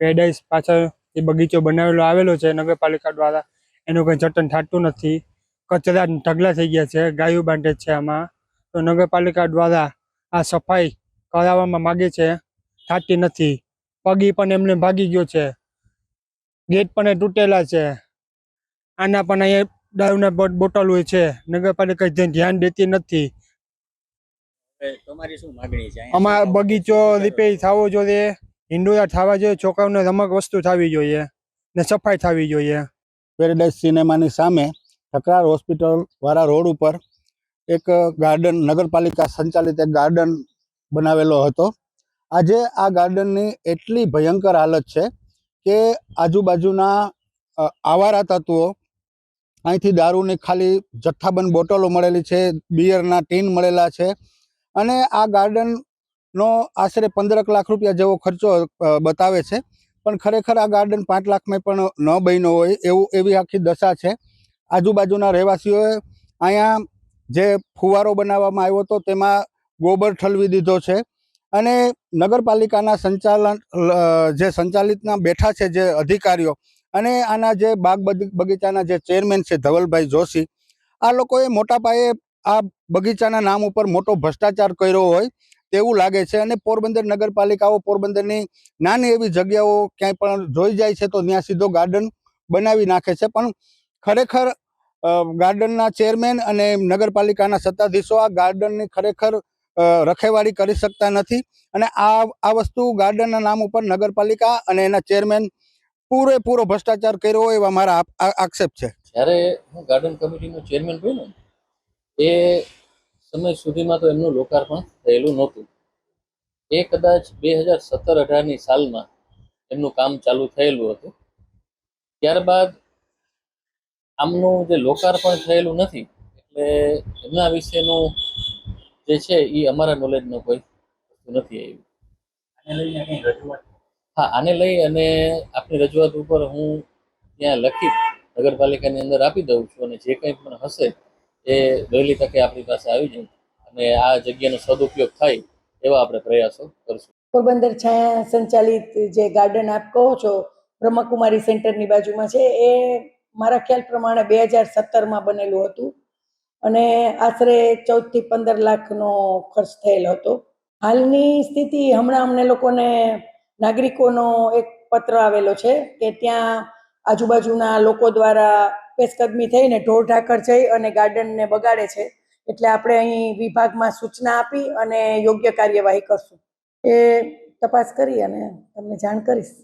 Paradise પાછળ એ બગીચો બનાવેલો આવેલો છે નગરપાલિકા દ્વારા, એનું કંઈ જતન થતું નથી. કચરા ઢગલા થઈ ગયા છે, ગાયો બાંધે છે આમાં. તો નગરપાલિકા દ્વારા આ સફાઈ કરાવવામાં માગે છે, થતી નથી. પગી પણ એમને ભાગી ગયો છે, ગેટ પણ તૂટેલા છે. આના પણ અહીંયા દારૂના બોટલ હોય છે, નગરપાલિકા ધ્યાન દેતી નથી. તમારી શું માંગણી છે? અમારા બગીચો રિપેર થવો જોઈએ, હિંડોળા થવા જોઈએ, છોકરાઓને રમક વસ્તુ થવી જોઈએ ને સફાઈ થવી જોઈએ. પેરેડાઇઝ સિનેમાની સામે ઠકરાર હોસ્પિટલ વાળા રોડ ઉપર એક ગાર્ડન, નગરપાલિકા સંચાલિત એક ગાર્ડન બનાવેલો હતો. આજે આ ગાર્ડનની એટલી ભયંકર હાલત છે કે આજુબાજુના આવારા તત્વો અહીંથી દારૂની ખાલી જથ્થાબંધ બોટલો મળેલી છે, બિયરના ટીન મળેલા છે. અને આ ગાર્ડનનો આશરે 15 લાખ રૂપિયા જેવો ખર્ચો બતાવે છે, પણ ખરેખર આ ગાર્ડન 5 લાખમાં પણ ન બન્યો હોય એવી આખી દશા છે. આજુબાજુના રહેવાસીઓએ અહીંયા જે ફુવારો બનાવવામાં આવ્યો હતો તેમાં ગોબર ઠલવી દીધો છે. અને નગરપાલિકાના સંચાલિતના બેઠા છે જે અધિકારીઓ, અને આના જે બાગ બગીચાના જે ચેરમેન છે ધવલભાઈ જોશી, આ લોકોએ મોટા પાયે આ બગીચાના નામ ઉપર મોટો ભ્રષ્ટાચાર કર્યો હોય તેવું લાગે છે. અને પોરબંદર નગરપાલિકાઓ પોરબંદરની નાની એવી જગ્યાઓ ક્યાંય પણ જોઈ જાય છે તો ત્યાં સીધો ગાર્ડન બનાવી નાખે છે. પણ ખરેખર ગાર્ડનના ચેરમેન અને નગરપાલિકાના સત્તાધીશો આ ગાર્ડનની ખરેખર રખેવાળી કરી શકતા નથી. અને આ વસ્તુ ગાર્ડનના નામ ઉપર નગરપાલિકા અને એના ચેરમેન પૂરેપૂરો ભ્રષ્ટાચાર કર્યો હોય એવા મારા આક્ષેપ છે. જ્યારે હું ગાર્ડન કમિટીનો ચેરમેન બન્યો એ સમય સુધીમાં તો એમનું લોકાર્પણ થયેલું નહોતું. એ કદાચ 2017-18ની સાલમાં એમનું કામ ચાલુ થયેલું હતું. ત્યારબાદ આમનું જે લોકાર્પણ થયેલું નથી, એટલે એમના વિશેનું જે છે એ અમારા નોલેજનો કોઈ વસ્તુ નથી આવી. હા, આને લઈ અને આપની રજૂઆત ઉપર હું ત્યાં લખી નગરપાલિકાની અંદર આપી દઉં છું, અને જે કંઈ પણ હશે એ વહેલી તકે આપણી પાસે આવી જાય અને આ જગ્યાનો સદુપયોગ થાય એવા આપણે પ્રયાસો કરશું. પોરબંદર છાયા સંચાલિત જે ગાર્ડન આપ કહો છો, બ્રહ્મકુમારી સેન્ટરની બાજુમાં છે, એ મારા ખ્યાલ પ્રમાણે 2017માં બનેલું હતું અને આશરે 14 થી 15 લાખનો ખર્ચ થયેલ હતો. હાલની સ્થિતિ હમણાં અમને લોકોને નાગરિકોનો એક પત્ર આવેલો છે કે ત્યાં આજુબાજુના લોકો દ્વારા પેશકદમી થઈને ઢોર ઢાકર જઈ અને ગાર્ડનને બગાડે છે. એટલે આપણે અહીં વિભાગમાં સૂચના આપી અને યોગ્ય કાર્યવાહી કરશું. એ તપાસ કરી અને તમને જાણ કરીશ.